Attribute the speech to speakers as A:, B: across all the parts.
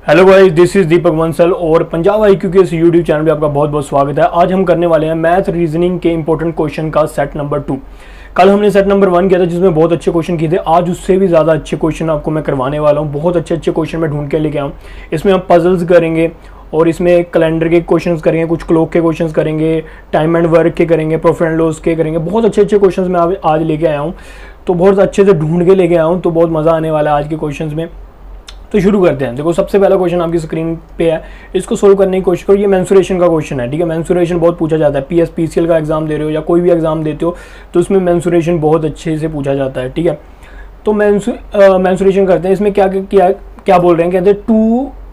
A: Hello guys, this is दीपक बंसल और Punjab IQ के इस यूट्यूब चैनल पे आपका बहुत बहुत स्वागत है। आज हम करने वाले हैं मैथ रीजनिंग के इंपॉर्टेंट क्वेश्चन का सेट नंबर 2। कल हमने सेट नंबर 1 किया था जिसमें बहुत अच्छे क्वेश्चन किए थे। आज उससे भी ज़्यादा अच्छे क्वेश्चन आपको मैं करवाने वाला हूँ। बहुत अच्छे अच्छे क्वेश्चन मैं ढूंढ के लेके आऊँ। इसमें हम पजल्स करेंगे और इसमें कैलेंडर के क्वेश्चन करेंगे, कुछ क्लॉक के क्वेश्चन करेंगे, टाइम एंड वर्क के करेंगे, प्रॉफिट एंड लॉस के करेंगे। बहुत अच्छे अच्छे क्वेश्चन मैं आज लेके आया हूँ, तो बहुत अच्छे से ढूंढ के लेके आया हूँ। तो बहुत मज़ा आने वाला है आज के क्वेश्चन में। तो शुरू करते हैं। देखो, सबसे पहला क्वेश्चन आपकी स्क्रीन पे है, इसको सोल्व करने की कोशिश करो। ये मेंसुरेशन का क्वेश्चन है, ठीक है। मेंसुरेशन बहुत पूछा जाता है। PSPCL का एग्जाम दे रहे हो या कोई भी एग्जाम देते हो तो उसमें मेंसुरेशन बहुत अच्छे से पूछा जाता है, ठीक है। तो मेंसुरेशन करते हैं। इसमें क्या बोल रहे हैं, कहते हैं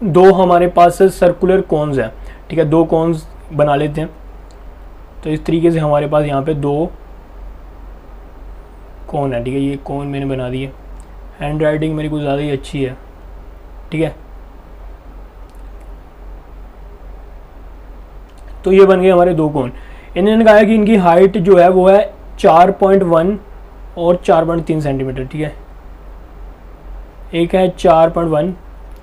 A: दो हमारे पास सर्कुलर कॉन्स है, ठीक है। दो कॉन्स बना लेते हैं। तो इस तरीके से हमारे पास यहाँ पे दो कॉन है, ठीक है। ये कॉन मैंने बना दिए। हैंड राइटिंग मेरी कुछ ज़्यादा ही अच्छी है, ठीक है। तो ये बन गए हमारे दो कोण। इन्होंने कहा है कि इनकी हाइट जो है वो है 4.1 और 4.3 सेंटीमीटर, ठीक है। एक है 4.1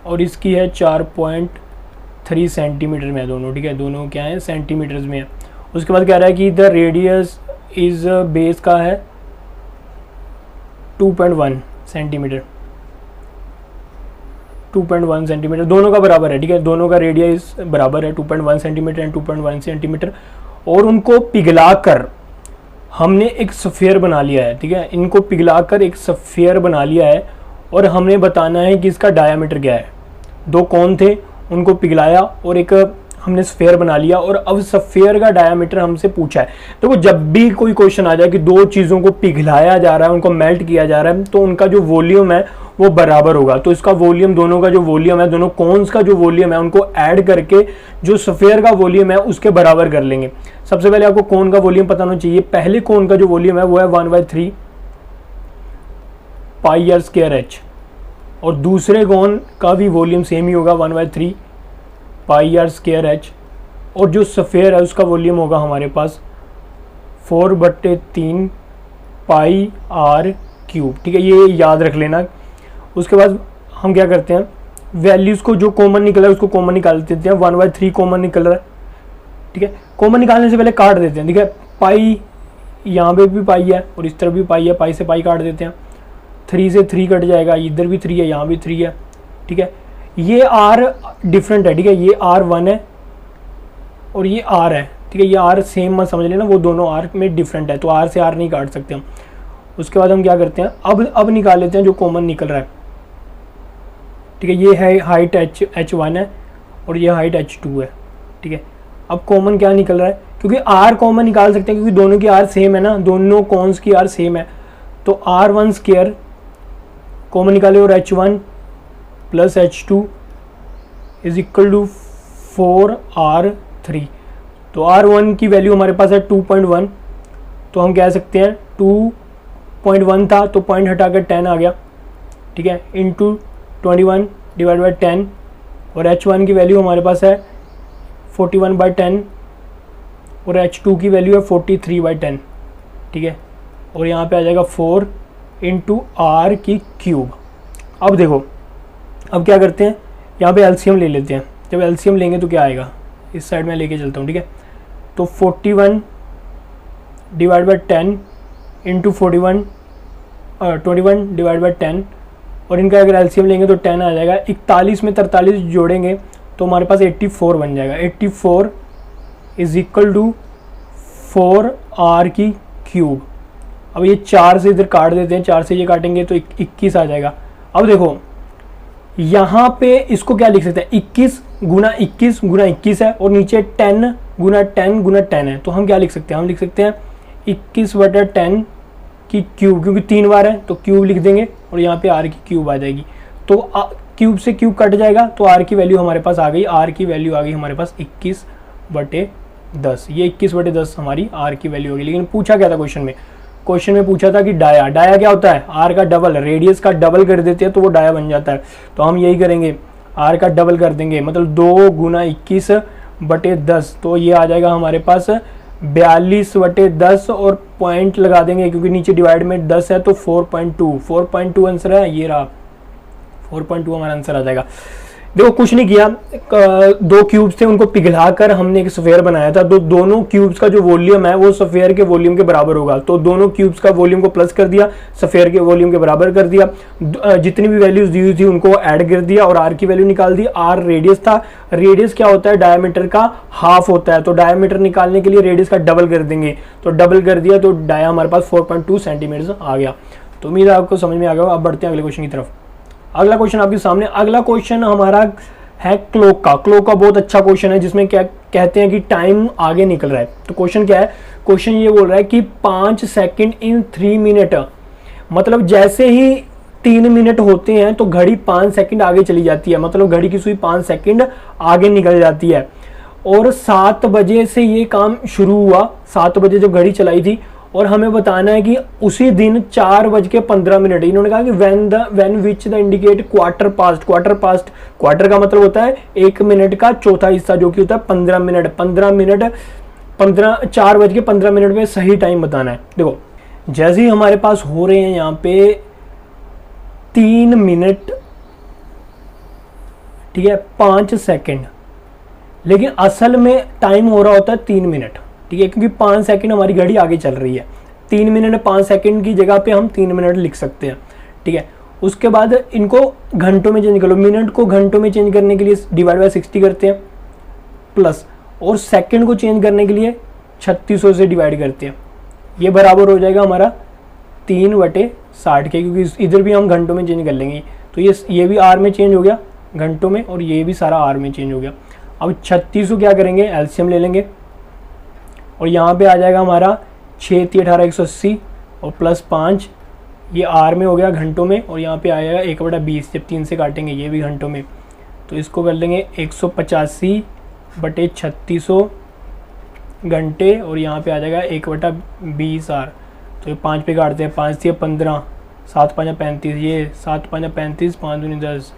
A: और इसकी है 4.3 सेंटीमीटर में है दोनों, ठीक है। दोनों क्या है, सेंटीमीटर्स में है। उसके बाद कह रहा है कि द रेडियस इज बेस का है 2.1 सेंटीमीटर। 2.1 सेंटीमीटर दोनों का बराबर है, ठीक है। दोनों का रेडियस बराबर है 2.1 सेंटीमीटर एंड 2.1 सेंटीमीटर। और उनको पिघलाकर हमने एक स्फीयर बना लिया है, ठीक है। इनको पिघलाकर एक स्फीयर बना लिया है और हमने बताना है कि इसका डायामीटर क्या है। दो कौन थे, उनको पिघलाया और एक हमने स्फीयर बना लिया और अब स्फीयर का डायामीटर हमसे पूछा है। तो जब भी कोई क्वेश्चन आ जाए कि दो चीज़ों को पिघलाया जा रहा है, उनको मेल्ट किया जा रहा है, तो उनका जो वॉल्यूम है वो बराबर होगा। तो इसका वॉल्यूम, दोनों का जो वॉल्यूम है, दोनों कॉन्स का जो वॉल्यूम है, उनको ऐड करके जो स्फीयर का वॉल्यूम है उसके बराबर कर लेंगे। सबसे पहले आपको कॉन का वॉल्यूम पता होना चाहिए। पहले कॉन का जो वॉल्यूम है वो है 1/3 πr²h और दूसरे कॉन का भी वॉल्यूम सेम ही होगा 1/3 πr²h और जो स्फीयर है उसका वॉल्यूम होगा हमारे पास 4/3 πr³, ठीक है। ये याद रख लेना। उसके बाद हम क्या करते हैं, वैल्यूज़ को जो कॉमन निकला है उसको कॉमन निकाल देते हैं। 1/3 कॉमन निकल रहा है, ठीक है। कॉमन निकालने से पहले काट देते हैं, ठीक है। पाई यहाँ पे भी पाई है और इस तरफ भी पाई है, पाई से पाई काट देते हैं। 3 से 3 कट जाएगा, इधर भी 3 है, यहाँ भी 3 है, ठीक है। ये R डिफरेंट है, ठीक है। ये R1 है और ये R है, ठीक है। ये R सेम मत समझ लेना, वो दोनों R में डिफरेंट है, तो R से R नहीं काट सकते हम। उसके बाद हम क्या करते हैं, अब निकाल लेते हैं जो कॉमन निकल रहा है, ठीक है। ये है हाइट H1 है और ये हाइट H2 है, ठीक है। अब कॉमन क्या निकल रहा है, क्योंकि R कॉमन निकाल सकते हैं क्योंकि दोनों की R सेम है ना, दोनों कॉन्स की R सेम है। तो R1² कॉमन निकाले और H1 + H2 = 4R3। तो R1 की वैल्यू हमारे पास है 2.1, तो हम कह सकते हैं 2.1 था तो पॉइंट हटाकर 10 आ गया, ठीक है, इंटू 21 / 10। और H1 की वैल्यू हमारे पास है 41/10 और H2 की वैल्यू है 43/10, ठीक है। और यहाँ पे आ जाएगा 4 × R³। अब देखो, अब क्या करते हैं, यहाँ पे एलसीएम ले लेते हैं। जब एलसीएम लेंगे तो क्या आएगा, इस साइड में लेके चलता हूँ, ठीक है। तो 41 / 10 इंटू 21 / 10 और इनका अगर एलसीएम लेंगे तो 10 आ जाएगा। 41 में 43 जोड़ेंगे तो हमारे पास 84 बन जाएगा। 84 = 4R³। अब ये 4 से इधर काट देते हैं, 4 से ये काटेंगे तो 21 आ जाएगा। अब देखो यहाँ पे इसको क्या लिख सकते हैं, 21 × 21 × 21 है और नीचे 10 × 10 × 10 है। तो हम क्या लिख सकते हैं, हम लिख सकते हैं 21/10 की क्यूब, क्योंकि 3 बार है तो क्यूब लिख देंगे और यहाँ पे R³ आ जाएगी। तो क्यूब से क्यूब कट जाएगा तो R की वैल्यू हमारे पास आ गई। R की वैल्यू आ गई हमारे पास 21/10। ये 21/10 हमारी R की वैल्यू होगी। लेकिन पूछा क्या था क्वेश्चन में पूछा था कि डाया क्या होता है, R का डबल, रेडियस का डबल कर देते हैं तो वो डाया बन जाता है। तो हम यही करेंगे, R का डबल कर देंगे, मतलब 2 × 21/10। तो ये आ जाएगा हमारे पास 42/10 और पॉइंट लगा देंगे क्योंकि नीचे डिवाइड में 10 है तो 4.2 आंसर है, ये रहा 4.2 हमारा आंसर आ जाएगा। देखो कुछ नहीं किया, दो क्यूब्स थे उनको पिघलाकर हमने एक स्फीयर बनाया था, तो दोनों क्यूब्स का जो वॉल्यूम है वो स्फीयर के वॉल्यूम के बराबर होगा। तो दोनों क्यूब्स का वॉल्यूम को प्लस कर दिया, स्फीयर के वॉल्यूम के बराबर कर दिया, जितनी भी वैल्यूज दी हुई थी उनको ऐड कर दिया और आर की वैल्यू निकाल दी। आर रेडियस था, रेडियस क्या होता है, डायमीटर का हाफ होता है, तो डायमीटर निकालने के लिए रेडियस का डबल कर देंगे, तो डबल कर दिया तो डाया हमारे पास 4.2 सेंटीमीटर आ गया। तो उम्मीद है आपको समझ में आ गया। अब बढ़ते हैं अगले क्वेश्चन की तरफ। अगला क्वेश्चन आपके सामने, अगला क्वेश्चन हमारा है क्लॉक का। क्लॉक का बहुत अच्छा क्वेश्चन है जिसमें क्या कहते हैं कि टाइम आगे निकल रहा है। तो क्वेश्चन क्या है, क्वेश्चन ये बोल रहा है कि 5 सेकंड इन 3 मिनट, मतलब जैसे ही 3 मिनट होते हैं तो घड़ी 5 सेकंड आगे चली जाती है, मतलब घड़ी की सुई 5 सेकंड आगे निकल जाती है। और 7 बजे से ये काम शुरू हुआ, 7 बजे जब घड़ी चलाई थी, और हमें बताना है कि उसी दिन 4:15, इन्होंने कहा कि when which the indicate quarter past. Quarter का मतलब होता है 1 मिनट का चौथा हिस्सा, जो कि होता है 15 मिनट। 4:15 में सही टाइम बताना है। देखो जैसे ही हमारे पास हो रहे हैं यहाँ पे 3 मिनट, ठीक है, 5 सेकंड, लेकिन असल में टाइम हो रहा होता है 3 मिनट, ठीक है, क्योंकि 5 सेकंड हमारी घड़ी आगे चल रही है। 3 मिनट 5 सेकंड की जगह पे हम 3 मिनट लिख सकते हैं, ठीक है। उसके बाद इनको घंटों में चेंज कर लो, मिनट को घंटों में चेंज करने के लिए डिवाइड बाय 60 करते हैं प्लस, और सेकंड को चेंज करने के लिए 3600 से डिवाइड करते हैं। ये बराबर हो जाएगा हमारा 3/60 के, क्योंकि इधर भी हम घंटों में चेंज कर लेंगे। तो ये भी आर में चेंज हो गया घंटों में, और ये भी सारा आर में चेंज हो गया। अब 3600 क्या करेंगे, एलसीएम ले लेंगे, और यहाँ पे आ जाएगा हमारा 6 × 18 180 और प्लस 5, ये आर में हो गया घंटों में, और यहाँ पे आएगा 1/20, जब 3 से काटेंगे ये भी घंटों में, तो इसको कर लेंगे 185/3600 घंटे, और यहाँ पे आ जाएगा 1/20 आर। तो ये 5 पे काटते हैं, 5 से 15, 7 × 5 = 35, ये 7 × 5 = 35, 5 दूनी 10।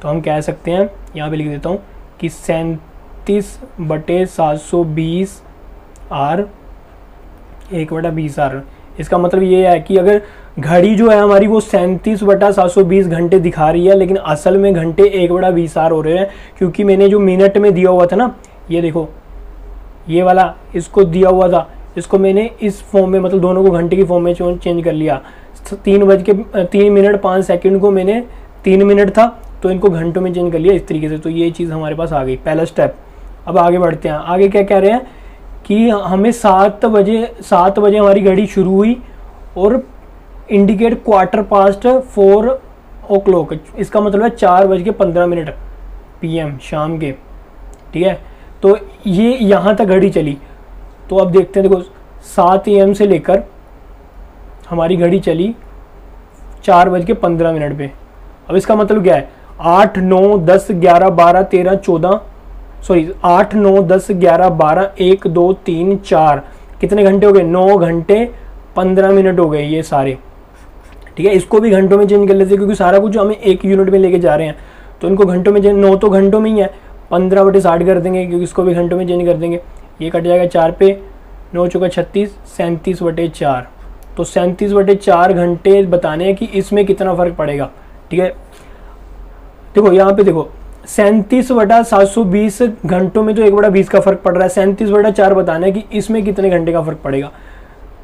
A: तो हम कह सकते हैं, यहाँ पे लिख देता हूँ कि 37/720 आर 1/20 आर। इसका मतलब ये है कि अगर घड़ी जो है हमारी वो 37/720 घंटे दिखा रही है, लेकिन असल में घंटे 1/20 आर हो रहे हैं, क्योंकि मैंने जो मिनट में दिया हुआ था ना, ये देखो ये वाला इसको दिया हुआ था, इसको मैंने इस फॉर्म में, मतलब दोनों को घंटे की फॉर्म में चेंज कर लिया। 3 मिनट 5 सेकंड को मैंने 3 मिनट था, तो इनको घंटों में चेंज कर लिया इस तरीके से। तो ये चीज़ हमारे पास आ गई, पहला स्टेप। अब आगे बढ़ते हैं। आगे क्या कह रहे हैं कि हमें 7 बजे हमारी घड़ी शुरू हुई और इंडिकेट क्वार्टर पास्ट 4 o'clock, इसका मतलब है 4:15 PM शाम के, ठीक है। तो ये यहाँ तक घड़ी चली। तो अब देखते हैं, देखो 7 AM से लेकर हमारी घड़ी चली 4:15 पे। अब इसका मतलब क्या है, 8 9 10 11 12 13 14, सॉरी 8 9 10 11 12 1 2 3 4, कितने घंटे हो गए, 9 घंटे 15 मिनट हो गए ये सारे, ठीक है। इसको भी घंटों में चेंज कर लेते हैं, क्योंकि सारा कुछ हमें एक यूनिट में लेके जा रहे हैं, तो इनको घंटों में चेंज, 9 तो घंटों में ही है, 15/60 कर देंगे, क्योंकि इसको भी घंटों में चेंज कर देंगे। ये कट जाएगा 4 पे, 9 × 36, 37/4। तो 37/4 घंटे बताने हैं कि इसमें कितना फ़र्क पड़ेगा, ठीक है। देखो यहाँ पे देखो 37/720 घंटों में तो 1/20 का फ़र्क पड़ रहा है, 37/4 बताना है कि इसमें कितने घंटे का फ़र्क पड़ेगा।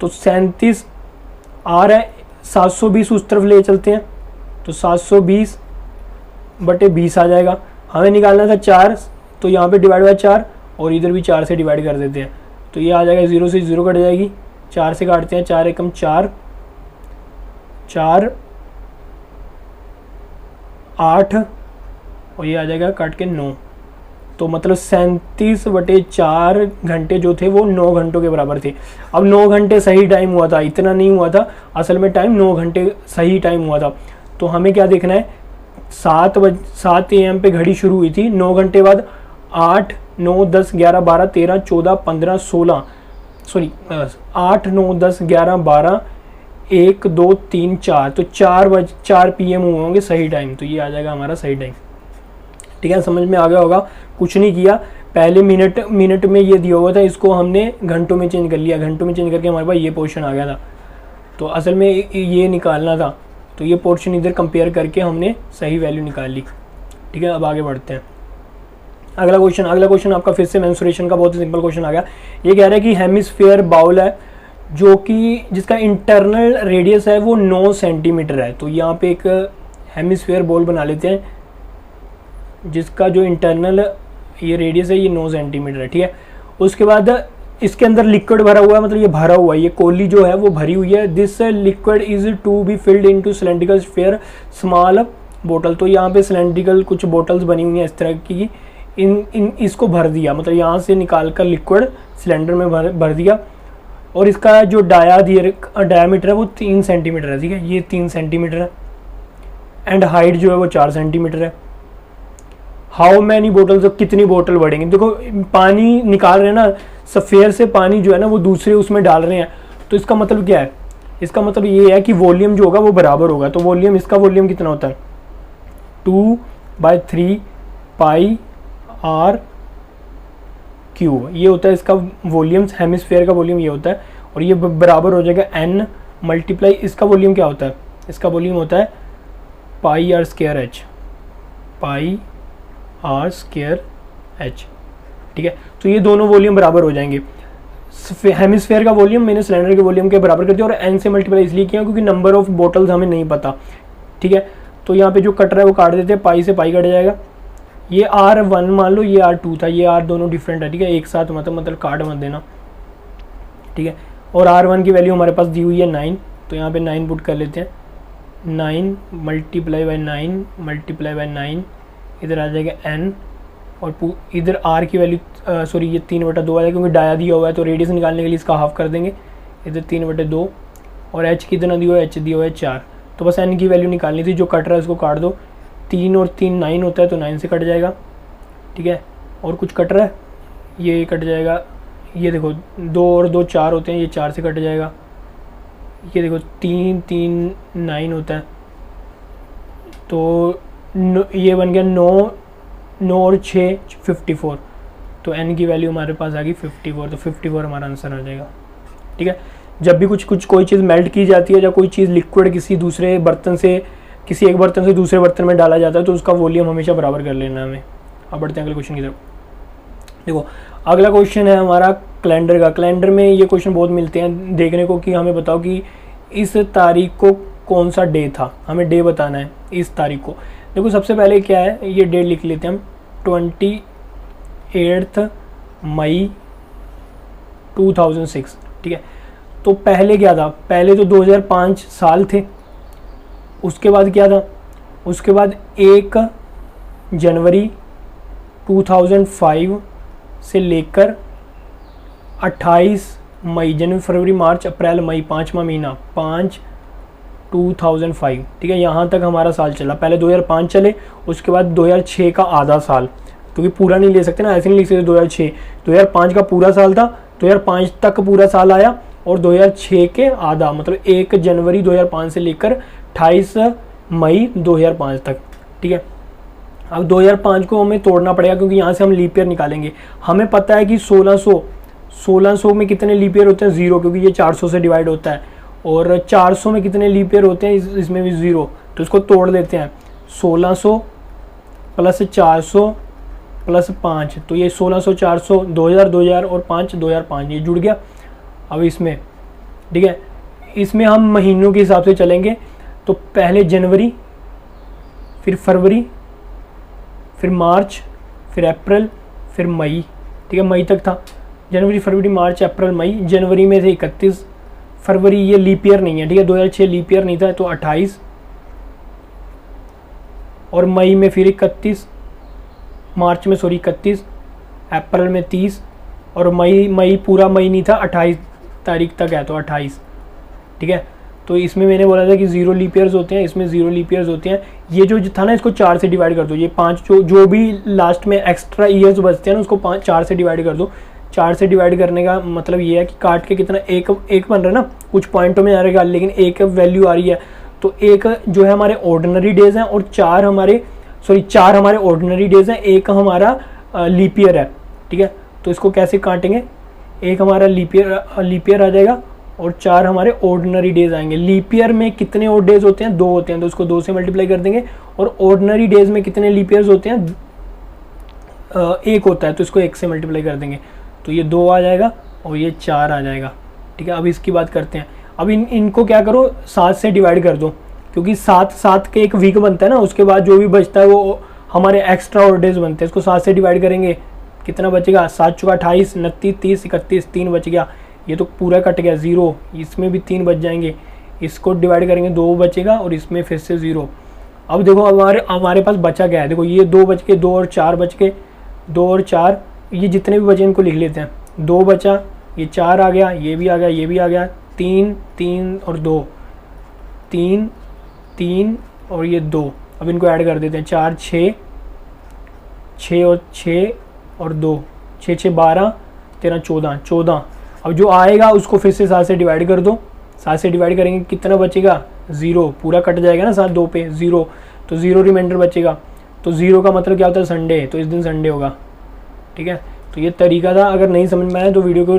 A: तो 37 आ रहा है, 720 उस तरफ ले चलते हैं, तो 720/20 आ जाएगा। हमें निकालना था 4, तो यहाँ पे डिवाइड बाय 4, और इधर भी 4 से डिवाइड कर देते हैं, तो ये आ जाएगा 0 से 0 कट जाएगी, 4 से काटते हैं, 4 एकम 4, 4 8, और ये आ जाएगा काट के 9। तो मतलब 37/4 घंटे जो थे वो 9 घंटों के बराबर थे। अब 9 घंटे सही टाइम हुआ था, इतना नहीं हुआ था, असल में टाइम 9 घंटे सही टाइम हुआ था। तो हमें क्या देखना है, 7 AM पे घड़ी शुरू हुई थी, 9 घंटे बाद 8 9 10 11 12 13 14 15 16, सॉरी 8 9 10 11 12 1 2 3 4, तो 4 PM हुए होंगे सही टाइम। तो ये आ जाएगा हमारा सही टाइम, ठीक है। समझ में आ गया होगा। कुछ नहीं किया, पहले मिनट में ये दिया हुआ था, इसको हमने घंटों में चेंज कर लिया, घंटों में चेंज करके हमारे पास ये पोर्शन आ गया था। तो असल में ये निकालना था, तो ये पोर्शन इधर कंपेयर करके हमने सही वैल्यू निकाल ली, ठीक है, अब आगे बढ़ते हैं। अगला क्वेश्चन आपका फिर से मेंस्ट्रुएशन का बहुत ही सिंपल क्वेश्चन आ गया। ये कह रहा है कि हेमिस्फीयर बाउल है जो कि जिसका इंटरनल रेडियस है वो 9 सेंटीमीटर है। तो यहाँ पे एक हेमिस्फीयर बॉल बना लेते हैं जिसका जो इंटरनल ये रेडियस है ये 9 सेंटीमीटर है, ठीक है। उसके बाद इसके अंदर लिक्विड भरा हुआ है, मतलब ये भरा हुआ है, ये कोली जो है वो भरी हुई है। This liquid is to be filled into cylindrical sphere small बोतल। तो यहाँ पे सिलेंड्रिकल कुछ बोतल्स बनी हुई हैं इस तरह की, इन इसको भर दिया, मतलब यहाँ से निकाल कर लिक्विड सिलेंडर में भर दिया। और इसका जो डायामीटर है वो 3 सेंटीमीटर है, ठीक है, ये 3 सेंटीमीटर है। एंड हाइट जो है वो 4 सेंटीमीटर है। हाउ मैनी बोटल्स, कितनी बोतल बढ़ेंगे। देखो पानी निकाल रहे हैं ना, सफेयर से पानी जो है ना वो दूसरे उसमें डाल रहे हैं, तो इसका मतलब क्या है, इसका मतलब ये है कि वॉल्यूम जो होगा वो बराबर होगा। तो वॉल्यूम, इसका वॉल्यूम कितना होता है 2/3 पाई आर क्यूब, ये होता है इसका वॉल्यूम, हेमिस्फीयर का वॉल्यूम ये होता है। और ये बराबर हो जाएगा n मल्टीप्लाई, इसका वॉल्यूम क्या होता है, इसका वॉल्यूम होता है pi R square H, pi R square H, ठीक है। तो ये दोनों वॉल्यूम बराबर हो जाएंगे। हेमिस्फीयर का वॉल्यूम मैंने सिलेंडर के वॉल्यूम के बराबर कर दिया, और n से मल्टीप्लाई इसलिए किया क्योंकि नंबर ऑफ बोटल्स हमें नहीं पता, ठीक है। तो यहाँ पे जो कट रहा है वो काट देते हैं, पाई से पाई कट जाएगा। ये R1 मान लो, ये R2 था, ये R दोनों डिफरेंट है, ठीक है, एक साथ मतलब काट मत देना, ठीक है। और R1 की वैल्यू हमारे पास दी हुई है 9, तो यहाँ पे 9 पुट कर लेते हैं। 9 मल्टीप्लाई बाई 9 मल्टीप्लाई बाई 9, इधर आ जाएगा n, और इधर R की वैल्यू सॉरी ये 3/2 आ जाएगा क्योंकि डाया दिया हुआ है, तो रेडियस निकालने के लिए इसका हाफ कर देंगे, इधर 3/2। और h कितना दिया हुआ है, h दिया हुआ है 4। तो बस n की वैल्यू निकालनी थी, जो कट रहा है उसको काट दो। 3 और 3 9 होता है, तो 9 से कट जाएगा, ठीक है। और कुछ कट रहा है, ये कट जाएगा, ये देखो 2 और 2 4 होते हैं, ये 4 से कट जाएगा। ये देखो 3 3 9 होता है, तो ये बन गया 9 और 6 54। तो n की वैल्यू हमारे पास आ गई 54, तो 54 हमारा आंसर आ जाएगा, ठीक है। जब भी कोई चीज़ मेल्ट की जाती है, या कोई चीज़ लिक्विड किसी एक बर्तन से दूसरे बर्तन में डाला जाता है, तो उसका वॉल्यूम हमेशा बराबर कर लेना है हमें। अब बढ़ते हैं अगले क्वेश्चन की तरफ। देखो अगला क्वेश्चन है हमारा कैलेंडर का। कैलेंडर में ये क्वेश्चन बहुत मिलते हैं देखने को कि हमें बताओ कि इस तारीख को कौन सा डे था, हमें डे बताना है इस तारीख को। देखो सबसे पहले क्या है, ये डेट लिख लेते हैं हम, 28 मई 2006, ठीक है। तो पहले क्या था, पहले तो 2005 साल थे। उसके बाद क्या था, उसके बाद 1 जनवरी 2005 से लेकर 28 मई, जनवरी फरवरी मार्च अप्रैल मई, 5वां महीना 5 2005, ठीक है। यहाँ तक हमारा साल चला। पहले 2005 चले, उसके बाद 2006 का आधा साल, क्योंकि पूरा नहीं ले सकते ना, ऐसे नहीं लिख सकते। 2005 का पूरा साल था, 2005 तक पूरा साल आया, और 2006 के आधा, मतलब 1 जनवरी 2005 से लेकर 28 मई 2005 तक, ठीक है। अब 2005 को हमें तोड़ना पड़ेगा क्योंकि यहाँ से हम लीप ईयर निकालेंगे। हमें पता है कि 1600 में कितने लीप ईयर होते हैं, 0, क्योंकि ये 400 से डिवाइड होता है। और 400 में कितने लीप ईयर होते हैं, इसमें भी 0, तो इसको तोड़ देते हैं। 1600 प्लस 400 प्लस 5, तो ये 1600 400 2000 और 5 2005, ये जुड़ गया। अब इसमें, ठीक है, इसमें हम महीनों के हिसाब से चलेंगे। तो पहले जनवरी, फिर फरवरी, फिर मार्च, फिर अप्रैल, फिर मई, ठीक है, मई तक था। जनवरी फरवरी मार्च अप्रैल मई, जनवरी में थे 31, फरवरी ये लीप ईयर नहीं है, ठीक है, 2006 लीप ईयर नहीं था, तो 28, और मई में फिर 31, मार्च में 31, अप्रैल में 30, और मई पूरा मई नहीं था, 28 तारीख तक है, तो 28, ठीक है। तो इसमें मैंने बोला था कि 0 लीप ईयर्स होते हैं, इसमें 0 लीप ईयर्स होते हैं। ये जो था ना, इसको 4 से डिवाइड कर दो। ये 5 जो भी लास्ट में एक्स्ट्रा ईयर्स बचते हैं ना, उसको 4 से डिवाइड कर दो। 4 से डिवाइड करने का मतलब ये है कि काट के कितना एक बन रहा है ना, कुछ पॉइंटों में आ रहा है, लेकिन एक वैल्यू आ रही है। तो एक जो है हमारे ऑर्डिनरी डेज हैं, और 4 हमारे ऑर्डिनरी डेज हैं, एक हमारा लीप ईयर है, ठीक है। तो इसको कैसे काटेंगे, एक हमारा लीप ईयर आ जाएगा, और 4 हमारे ऑर्डिनरी डेज आएंगे। लीप ईयर में कितने ऑड डेज होते हैं? 2 होते हैं, तो उसको 2 से मल्टीप्लाई कर देंगे। और ऑर्डिनरी डेज में कितने लीप ईयर्स होते हैं? 1 होता है, तो इसको 1 से मल्टीप्लाई कर देंगे, तो ये 2 आ जाएगा और ये 4 आ जाएगा। ठीक है, अब इसकी बात करते हैं। अब इनको क्या करो, 7 से डिवाइड कर दो, क्योंकि 7 के एक वीक बनता है ना, उसके बाद जो भी बचता है वो हमारे एक्स्ट्रा ऑड डेज बनते हैं। इसको 7 से डिवाइड करेंगे, कितना बचेगा? 7 चौका 28, 29, 30, 31, 3 बच गया। ये तो पूरा कट गया, 0, इसमें भी 3 बच जाएंगे। इसको डिवाइड करेंगे, 2 बचेगा और इसमें फिर से 0। अब देखो हमारे पास बचा क्या है, देखो ये 2 बच के, 2 और 4 बच के, 2 और 4, ये जितने भी बचे इनको लिख लेते हैं। 2 बचा, ये 4 आ गया, ये भी आ गया, ये भी आ गया, 3, 3 और 2, 3, 3 और ये 2। अब इनको ऐड कर देते हैं, 4, 6, 6 और 6 और 2, 6, 6, 12, 13, 14, 14। अब जो आएगा उसको फिर से 7 से डिवाइड कर दो। 7 से डिवाइड करेंगे, कितना बचेगा? 0, पूरा कट जाएगा ना 7 2 पे, 0, तो 0 रिमाइंडर बचेगा। तो 0 का मतलब क्या होता है? संडे, तो इस दिन संडे होगा। ठीक है, तो ये तरीका था। अगर नहीं समझ में आया तो वीडियो को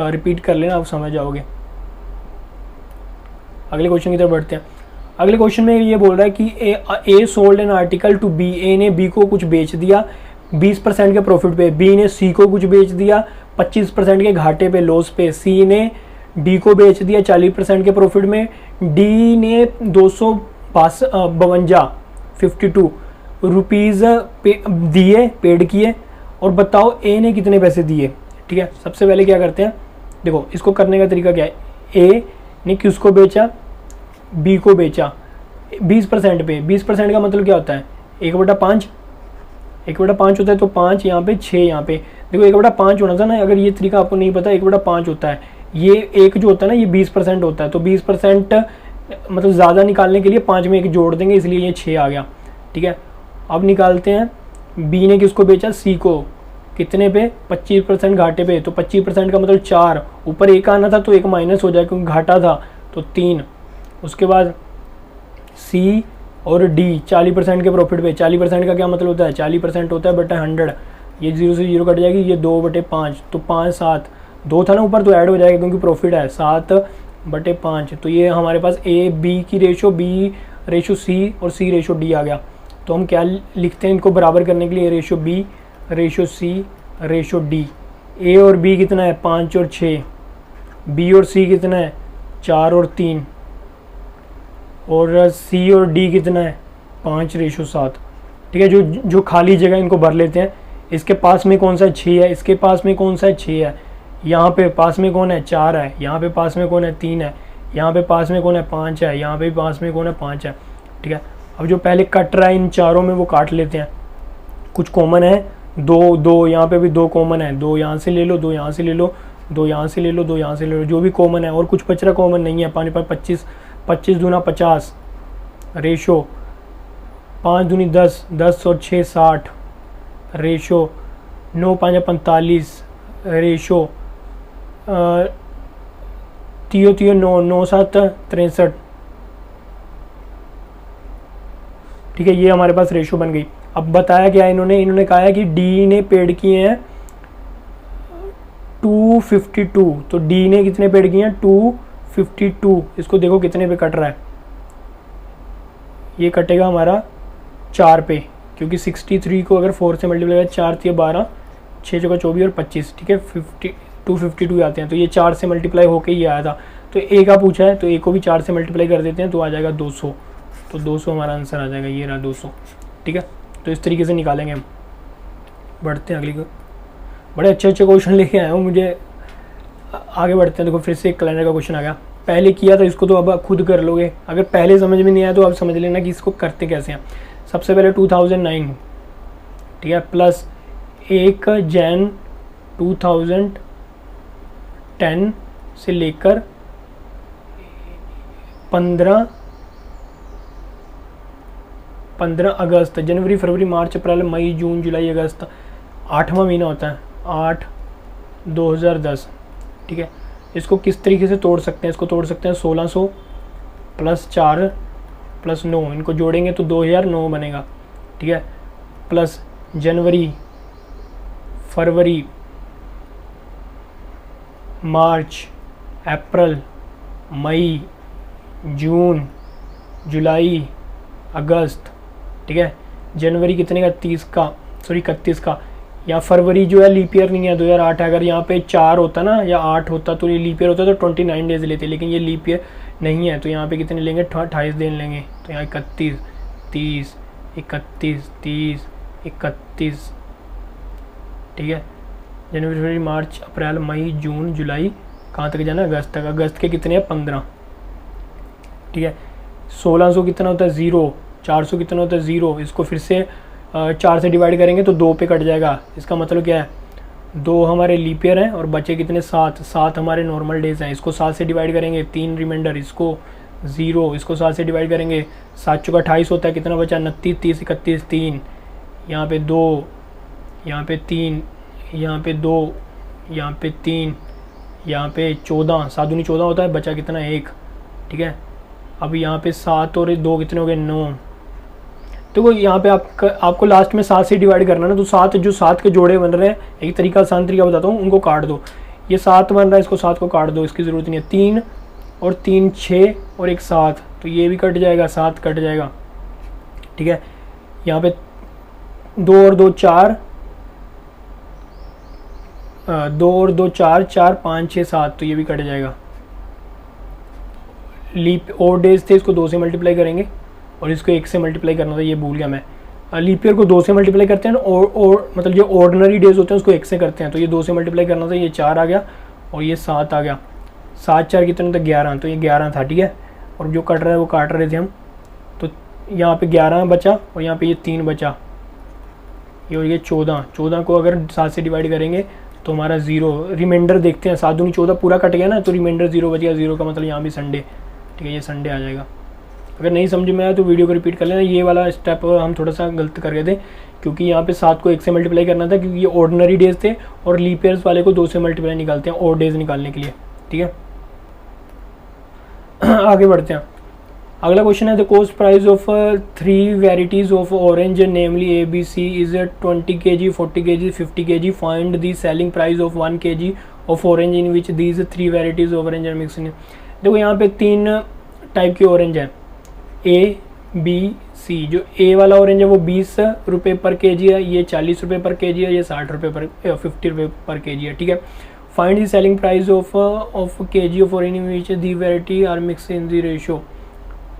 A: रिपीट कर लेना, आप समझ जाओगे। अगले क्वेश्चन की तरफ बढ़ते हैं। अगले क्वेश्चन में ये बोल रहा है कि A sold an article to B. A ने बी को कुछ बेच दिया 20% के प्रॉफिट पे, बी ने सी को कुछ बेच दिया 25% के घाटे पे, लॉस पे, सी ने डी को बेच दिया 40% के प्रॉफिट में, डी ने 252 रुपीज़ दिए, पेड किए, और बताओ ए ने कितने पैसे दिए। ठीक है, सबसे पहले क्या करते हैं, देखो इसको करने का तरीका क्या है। ए ने किसको बेचा? बी को बेचा 20% पे। 20% का मतलब क्या होता है? 1/5, 1/5 होता है, तो 5 यहाँ पे, 6 यहाँ पे। देखो 1/5 होना था ना, अगर ये तरीका आपको नहीं पता, 1/5 होता है। ये एक जो होता है ना, ये 20% होता है, तो 20% मतलब ज़्यादा निकालने के लिए 5 में 1 जोड़ देंगे, इसलिए ये 6 आ गया। ठीक है, अब निकालते हैं। बी ने किसको बेचा? सी को, कितने पे? 25% घाटे पे, तो 25% का मतलब 4, ऊपर 1 आना था तो 1 माइनस हो जाए क्योंकि घाटा था, तो 3। उसके बाद सी और डी 40% के प्रॉफिट पे। 40% का क्या मतलब होता है? 40% होता है बटा 100, ये 0 से 0 कट जाएगी, ये 2/5, तो 5 7, 2 था ना ऊपर, तो ऐड हो जाएगा क्योंकि प्रॉफिट है, 7/5। तो ये हमारे पास ए बी की रेशो, बी रेशो सी और सी रेशो डी आ गया। तो हम क्या लिखते हैं इनको बराबर करने के लिए? रेशो बी रेशो सी रेशो डी। ए और बी कितना है? 5 और 6। बी और सी कितना है? 4 और 3। और सी और डी कितना है? 5/7। ठीक है, जो खाली जगह इनको भर लेते हैं। इसके पास में कौन सा 6 है? इसके पास में कौन सा 6 है? यहाँ पे पास में कौन है? 4 है। यहाँ पे पास में कौन है? 3 है। यहाँ पे पास में कौन है? 5 है। यहाँ पे पास में कौन है? 5 है। ठीक है, अब जो पहले कट रहा है इन चारों में वो काट लेते हैं। कुछ कॉमन है, 2 2, यहाँ पे भी 2 कॉमन है, 2 यहाँ से ले लो, 2 यहाँ से ले लो, 2 यहाँ से ले लो, 2 यहाँ से ले लो, जो भी कॉमन है। और कुछ बच रहा कॉमन नहीं है। 5 5 25, 25 दूना 50 रेशो, 5 दूनी 10, 10 और 6 60 रेशो, 9 5 45 रेशो, 3 9 9 7 63। ठीक है, ये हमारे पास रेशो बन गई। अब बताया क्या इन्होंने कहा है कि डी ने पेड किए हैं 252, तो डी ने कितने पेड किए हैं? 252। इसको देखो कितने पे कट रहा है, ये कटेगा हमारा 4 पे, क्योंकि 63 को अगर 4 से मल्टीप्लाई करें, 4 3 12, 6 चौका 24 और 25। ठीक है, 252 आते हैं, तो ये 4 से मल्टीप्लाई होके ही आया था। तो ए का पूछा है, तो ए को भी 4 से मल्टीप्लाई कर देते हैं, तो आ जाएगा 200। तो 200 हमारा आंसर आ जाएगा, ये रहा 200। ठीक है, तो इस तरीके से निकालेंगे हम। बढ़ते हैं अगली को। बड़े अच्छे क्वेश्चन लेके आया हूँ, मुझे आगे बढ़ते हैं। देखो फिर से एक कैलेंडर का क्वेश्चन आ गया। पहले किया था इसको, तो अब खुद कर लोगे। अगर पहले समझ में नहीं आया तो अब समझ लेना कि इसको करते कैसे हैं। सबसे पहले 2009, ठीक है, प्लस 1 जैन 2010 से लेकर 15 अगस्त, जनवरी फरवरी मार्च अप्रैल मई जून जुलाई अगस्त, 8वां महीना होता है, 8/2010। ठीक है, इसको किस तरीके से तोड़ सकते हैं? इसको तोड़ सकते हैं 1600 प्लस 4 प्लस 9, इनको जोड़ेंगे तो 2009 बनेगा। ठीक है, प्लस जनवरी फरवरी मार्च अप्रैल मई, जून, जुलाई, अगस्त, ठीक है। जनवरी कितने का, 31 का। या फरवरी जो है लीप ईयर नहीं है, 2008 है। अगर यहाँ पे 4 होता ना या 8 होता तो ये लीप ईयर होता तो 29 डेज लेते, लेकिन ये लीप ईयर नहीं है तो यहाँ पे कितने लेंगे, 28 दिन लेंगे। तो यहाँ 31, 30, 31, 30, 31, ठीक है। जनवरी, फरवरी, मार्च, अप्रैल, मई, जून, जुलाई, कहाँ तक जाना, अगस्त तक। अगस्त के कितने हैं, 15, ठीक है। 1600 कितना होता है, 0। 400 कितना होता है, 0। इसको फिर से 4 से डिवाइड करेंगे तो 2 पे कट जाएगा। इसका मतलब क्या है, 2 हमारे लीप ईयर हैं और बचे कितने, 7 हमारे नॉर्मल डेज हैं। इसको 7 से डिवाइड करेंगे, 3 रिमाइंडर, इसको 0, इसको 7 से डिवाइड करेंगे, 7 चौका 28 होता है। कितना बचा, 29, 30, 31, 3, यहाँ पे 2, यहाँ पे 3, यहाँ पे 2, यहाँ पे 3, यहाँ पे 14, 7 दूनी 14 होता है, बचा कितना, 1, ठीक है। अब यहाँ पे 7 और 2 कितने हो गए, 9। देखो यहाँ पे आपको लास्ट में 7 से डिवाइड करना ना, तो 7 के जोड़े बन रहे हैं, एक तरीका आसान तरीका बताता हूँ, उनको काट दो। ये 7 बन रहा है, इसको 7 को काट दो, इसकी ज़रूरत नहीं है। 3 और 3 6 और 1 7, तो ये भी कट जाएगा, 7 कट जाएगा, ठीक है। यहाँ पे 2 और 2 4, 2 और 2 4, 4 5 6 7, तो ये भी कट जाएगा। लीप और डेज थे, इसको 2 से मल्टीप्लाई करेंगे और इसको 1 से मल्टीप्लाई करना था, ये भूल गया मैं। लीप ईयर को 2 से मल्टीप्लाई करते हैं और मतलब जो ऑर्डिनरी डेज होते हैं उसको 1 से करते हैं, तो ये 2 से मल्टीप्लाई करना था, ये 4 आ गया और ये 7 आ गया। 7 4 कितने था, 11, तो ये 11 था, ठीक है। और जो कट रहा है वो काट रहे थे हम, तो यहाँ पे 11 बचा और यहाँ पे ये 3 बचा, ये और ये 14 को अगर 7 से डिवाइड करेंगे तो हमारा 0। रिमाइंडर देखते हैं, 7 दूनी 14 पूरा कट गया ना, तो रिमाइंडर 0 बच गया। 0 का मतलब यहाँ भी संडे, ठीक है, ये संडे आ जाएगा। अगर नहीं समझ में आया तो वीडियो को रिपीट कर लेना। ये वाला स्टेप हम थोड़ा सा गलत कर गए थे, क्योंकि यहाँ पे 7 को 1 से मल्टीप्लाई करना था, क्योंकि ये ऑर्डिनरी डेज थे और लीप ईयर्स वाले को 2 से मल्टीप्लाई निकालते हैं और डेज निकालने के लिए, ठीक है। आगे बढ़ते हैं। अगला क्वेश्चन है, the cost price of 3 varieties of orange namely ABC is 20 kg, 40 kg, 50 kg। Find the selling price of 1 kg of orange in which these 3 varieties of orange are mixed. देखो यहाँ पे 3 टाइप के orange है, A, B, C। जो A वाला orange है वो 20 रुपये पर केजी है, ये 40 रुपये पर केजी है, ये 60 रुपये पर 50 रुपये पर केजी है, ठीक है। Find the selling price of kg of orange which the variety are mix in the ratio,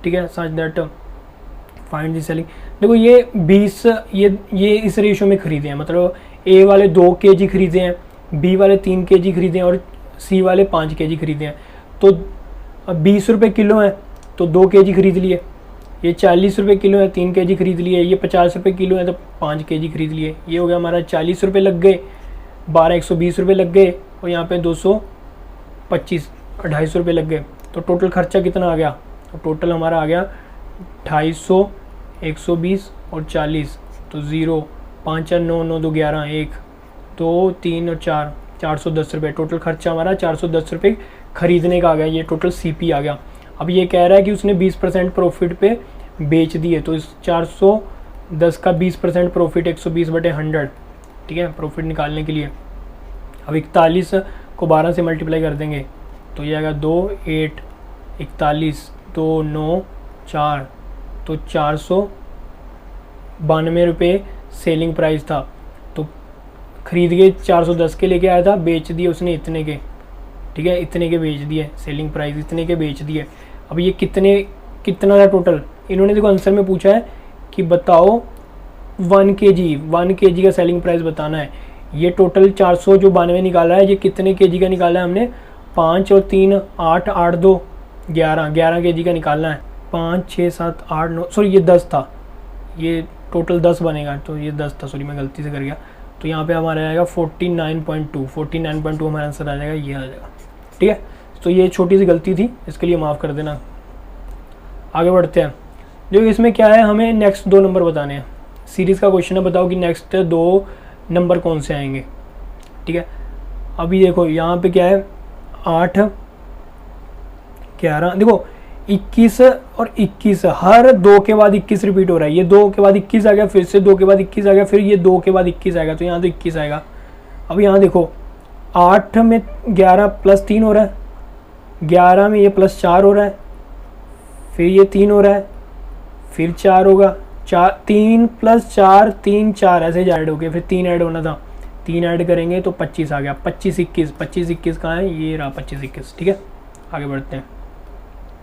A: ठीक है, such that find the selling. देखो ये 20 ये इस रेशो में खरीदे हैं, मतलब A वाले 2 kg खरीदे हैं, B वाले 3 kg खरीदे हैं और C वाले 5 kg खरीदे हैं। तो 20 रुपये किलो है तो 2 kg खरीद लिए, ये 40 रुपये किलो है 3 kg खरीद लिए, ये 50 रुपये किलो है तो 5 kg खरीद लिए। ये हो गया हमारा 40 रुपये लग गए, 12 120 रुपये लग गए और यहाँ पे 225 250 रुपये लग गए। तो टोटल खर्चा कितना आ गया, तो टोटल हमारा आ गया 250, 120 और 40, तो 0 5 4 9 9 2 11 1 2 3 और 4 410 रुपये। टोटल खर्चा हमारा 410 रुपये खरीदने का आ गया, ये टोटल CP आ गया। अब ये कह रहा है कि उसने 20% प्रॉफिट पे बेच दिए, तो इस 410 का 20% प्रॉफिट 120/100, ठीक है, प्रॉफिट निकालने के लिए। अब 41 को 12 से मल्टीप्लाई कर देंगे तो ये आएगा 2 8 41 2 9 4, तो 492 रुपये सेलिंग प्राइस था। तो खरीद के 410 के लेके आया था, बेच दिए उसने इतने के, ठीक है, इतने के बेच दिए, सेलिंग प्राइस इतने के बेच दिए। अब ये कितना था टोटल, इन्होंने देखो आंसर में पूछा है कि बताओ 1 kg का सेलिंग प्राइस बताना है। ये टोटल 492 निकाला है, ये कितने kg का निकाला है हमने, 5 और 3 8 8 2 11 kg का निकालना है। 5 6 7 8 9 सॉरी ये 10 था, ये टोटल 10 बनेगा, तो ये 10 था, सॉरी मैं गलती से कर गया। तो यहाँ पे हमारा आएगा 49.2 हमारा आंसर आ जाएगा, ये आ जाएगा, ठीक है। तो ये छोटी सी गलती थी, इसके लिए माफ़ कर देना। आगे बढ़ते हैं। जो इसमें क्या है, हमें नेक्स्ट 2 नंबर बताने हैं। सीरीज़ का क्वेश्चन है, बताओ कि नेक्स्ट 2 नंबर कौन से आएंगे, ठीक है। अभी देखो यहाँ पे क्या है, 8 11, देखो 21 और 21 हर 2 के बाद 21 रिपीट हो रहा है। ये 2 के बाद 21 आ गया, फिर से 2 के बाद 21 आ गया, फिर ये 2 के बाद 21 आएगा, तो यहाँ तो 21 आएगा। अब यहाँ देखो 8 में 11 + 3 हो रहा है, 11 में ये +4 हो रहा है, फिर ये 3 हो रहा है, फिर 4 होगा, 3 + 4 3 4 ऐसे ही ऐड हो गए, फिर 3 ऐड होना था, 3 ऐड करेंगे तो 25 आ गया। 25 21, 25 21 कहाँ है, ये रहा 25 21। ठीक है, आगे बढ़ते हैं।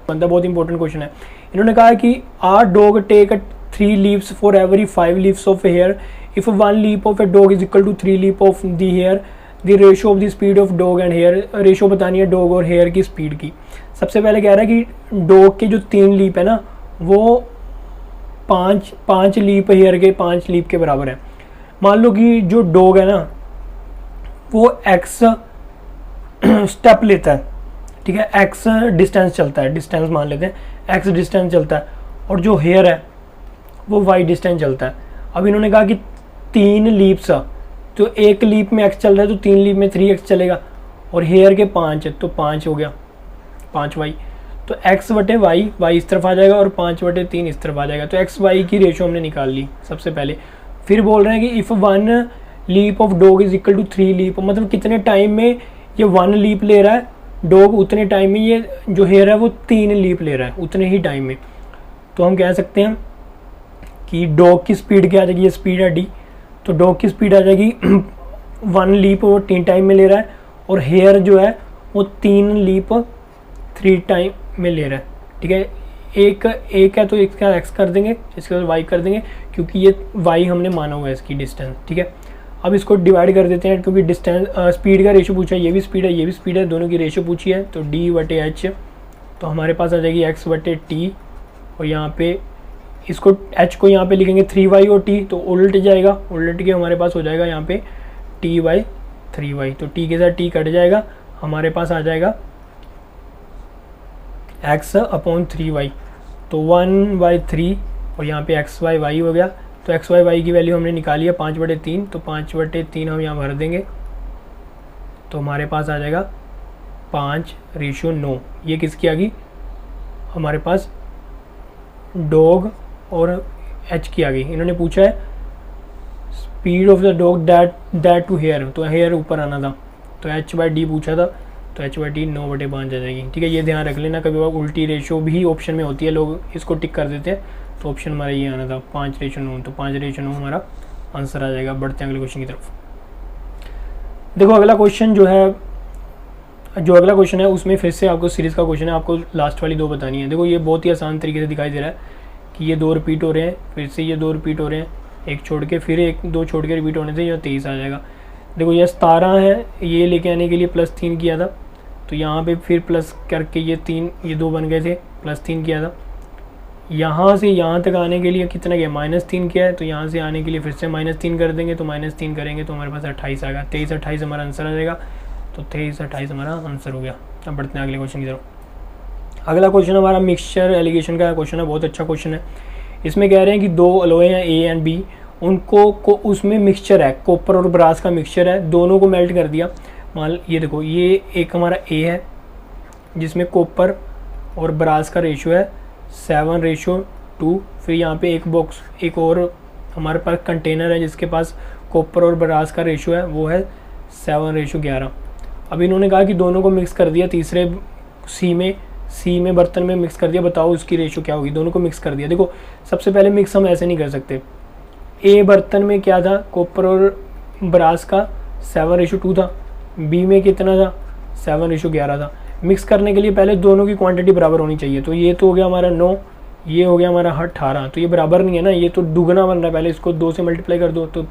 A: बंदा बहुत इंपॉर्टेंट क्वेश्चन है। इन्होंने कहा कि our dog take 3 leaps for every 5 leaps of hare, if 1 leap of a dog is equal to 3 leap of the hare, the ratio of the speed of dog and hare. Ratio बतानी है dog और hair की speed की। सबसे पहले कह रहा है कि डॉग के जो 3 लीप है ना, वो 5 लीप हेयर के 5 लीप के बराबर है। मान लो कि जो डॉग है ना वो x स्टेप लेता है, ठीक है, x डिस्टेंस चलता है, डिस्टेंस मान लेते हैं x डिस्टेंस चलता है, और जो हेयर है वो y डिस्टेंस चलता है। अब इन्होंने कहा कि 3 लीप्स, तो एक लीप में x चल रहा है तो 3 लीप में 3x चलेगा, और हेयर के 5 है तो 5 हो गया, 5y। तो x/y, y इस तरफ आ जाएगा और 5/3 इस तरफ आ जाएगा। तो x/y की रेशो हमने निकाल ली सबसे पहले। फिर बोल रहे हैं कि if 1 leap of dog is equal to 3 leap, मतलब कितने टाइम में ये 1 लीप ले रहा है डॉग, उतने टाइम में ये जो हेयर है वो 3 लीप ले रहा है, उतने ही टाइम में। तो हम कह सकते हैं कि डॉग की स्पीड क्या आ जाएगी, ये स्पीड है d, तो डॉग की स्पीड आ जाएगी 1 लीप वो 3 टाइम में ले रहा है, और हेयर जो है वो 3 लीप 3 टाइम में ले रहा है। ठीक है, एक है तो इसका x कर देंगे, इसके बाद y कर देंगे, क्योंकि ये y हमने माना हुआ है इसकी डिस्टेंस। ठीक है, अब इसको डिवाइड कर देते हैं, क्योंकि डिस्टेंस स्पीड का रेशो पूछा है, ये भी स्पीड है ये भी स्पीड है, दोनों की रेशो पूछी है। तो d/h, तो हमारे पास आ जाएगी x/t, और यहाँ पे इसको h को यहाँ पे लिखेंगे 3y और t, तो उलट जाएगा, उलट के हमारे पास हो जाएगा यहाँ पे t/3y, तो t के साथ t कट जाएगा, हमारे पास आ जाएगा x/3y, तो 1/3, और यहाँ पे x/y हो गया। तो x/y की वैल्यू हमने निकाली है 5/3, तो 5/3 हम यहाँ भर देंगे, तो हमारे पास आ जाएगा 5:9। ये किसकी आ गई, हमारे पास डॉग और h की आ गई। इन्होंने पूछा है speed of the dog that to hare, तो हेयर ऊपर आना था, तो h/d पूछा था, तो h/d 9/5 आ जाएगी। ठीक है, ये ध्यान रख लेना, कभी बार उल्टी रेशो भी ऑप्शन में होती है, लोग इसको टिक कर देते हैं, तो ऑप्शन हमारा ये आना था 5:9, तो 5:9 हमारा आंसर आ जाएगा। बढ़ते हैं अगले क्वेश्चन की तरफ। देखो अगला क्वेश्चन है उसमें फिर से आपको सीरीज़ का क्वेश्चन है, आपको लास्ट वाली 2 बतानी है। देखो ये बहुत ही आसान तरीके से दिखाई दे रहा है कि ये 2 रिपीट हो रहे हैं, फिर से ये 2 रिपीट हो रहे हैं, एक छोड़ के फिर 2 छोड़ के रिपीट होने से यह 23 आ जाएगा। देखो ये 17 है, ये लेके आने के लिए +3 किया था, तो यहाँ पे फिर प्लस करके ये 2 बन गए थे, +3 किया था। यहाँ से यहाँ तक आने के लिए कितना गया, -3 किया है, तो यहाँ से आने के लिए फिर से -3 कर देंगे, तो -3 करेंगे तो हमारे पास 28 आएगा। 23 28 हमारा आंसर आ जाएगा, तो 23 28 हमारा आंसर हो गया। अब बढ़ते हैं अगले क्वेश्चन की तरफ। अगला क्वेश्चन हमारा मिक्सचर एलिगेशन का क्वेश्चन है, बहुत अच्छा क्वेश्चन है। इसमें कह रहे हैं कि 2 अलॉय हैं A एंड B, उनको उसमें मिक्सचर है, कॉपर और ब्रास का मिक्सचर है, दोनों को मेल्ट कर दिया। मान ये देखो, ये एक हमारा A है जिसमें कॉपर और ब्रास का रेशो है 7:2, फिर यहाँ पे एक और हमारे पास कंटेनर है जिसके पास कॉपर और ब्रास का रेशो है, वो है 7:11। अब इन्होंने कहा कि दोनों को मिक्स कर दिया, तीसरे सी में बर्तन में मिक्स कर दिया, बताओ उसकी रेशो क्या होगी। दोनों को मिक्स कर दिया। देखो सबसे पहले मिक्स हम ऐसे नहीं कर सकते, ए बर्तन में क्या था, कॉपर और ब्रास का 7:2 था, बी में कितना था, 7:11 था। मिक्स करने के लिए पहले दोनों की क्वांटिटी बराबर होनी चाहिए, तो ये तो हो गया हमारा 9, ये हो गया हमारा 18, तो ये बराबर नहीं है ना, ये तो दुगना बन रहा है। पहले इसको 2 से मल्टीप्लाई कर दो, तो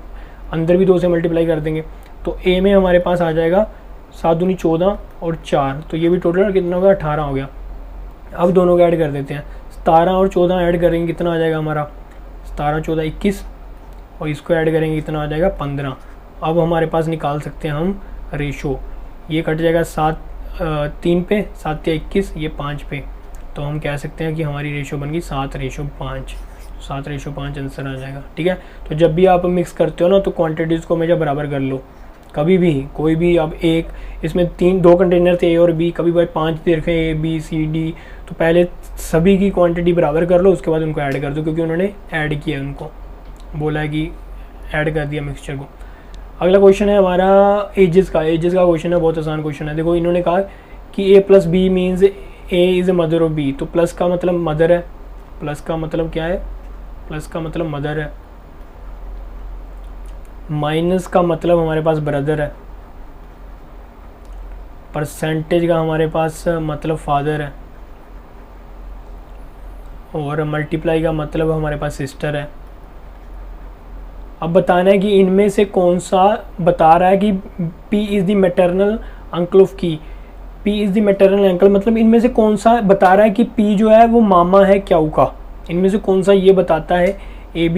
A: अंदर भी 2 से मल्टीप्लाई कर देंगे, तो ए में हमारे पास आ जाएगा 7 दूनी 14 और 4, तो ये भी टोटल कितना होगा, 18 हो गया। अब दोनों को ऐड कर देते हैं, 17 और 14 ऐड करेंगे कितना आ जाएगा हमारा, 17 14 21, और इसको ऐड करेंगे कितना आ जाएगा 15। अब हमारे पास निकाल सकते हैं हम रेशो, ये कट जाएगा 3 पे, 7 या 21, ये 5 पे, तो हम कह सकते हैं कि हमारी रेशो बन गई 7:5, 7:5 आंसर आ जाएगा। ठीक है, तो जब भी आप मिक्स करते हो ना, तो क्वांटिटीज़ को हमेशा बराबर कर लो। कभी भी कोई भी, अब एक इसमें 2 कंटेनर थे ए और बी, कभी भाई 5 दे रखे ए बी सी डी, तो पहले सभी की क्वांटिटी बराबर कर लो, उसके बाद उनको ऐड कर दो, क्योंकि उन्होंने ऐड किया, उनको बोला है कि ऐड कर दिया मिक्सचर को। अगला क्वेश्चन है हमारा एजेस का क्वेश्चन है, बहुत आसान क्वेश्चन है। देखो इन्होंने कहा कि A plus B means A is a mother of B, तो प्लस का मतलब मदर है, प्लस का मतलब क्या है, प्लस का मतलब मदर है, माइनस का मतलब हमारे पास ब्रदर है, परसेंटेज का हमारे पास मतलब फादर है, और मल्टीप्लाई का मतलब हमारे पास सिस्टर है। अब बताना है कि इनमें से कौन सा बता रहा है कि P is the maternal uncle of की, P is the maternal uncle मतलब इनमें से कौन सा बता रहा है कि P जो है वो मामा है क्याऊ का, इनमें से कौन सा ये बताता है ए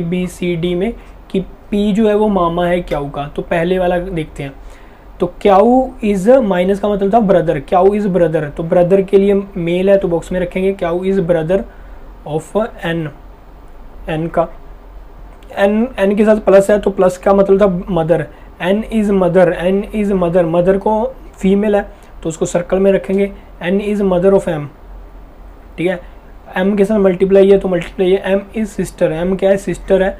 A: बी सी डी में कि P जो है वो मामा है क्याऊ का। तो पहले वाला देखते हैं। तो क्याऊ इज़ माइनस का मतलब था ब्रदर, क्याऊ इज़ ब्रदर, तो ब्रदर के लिए मेल है तो बॉक्स में रखेंगे Q is brother of N, N का एन के साथ प्लस है तो प्लस का मतलब था mother, N is mother, N is mother, mother को फीमेल है तो उसको सर्कल में रखेंगे, N is mother of M, ठीक है। एम के साथ मल्टीप्लाई है तो मल्टीप्लाई है, एम इज़ सिस्टर, एम क्या है सिस्टर है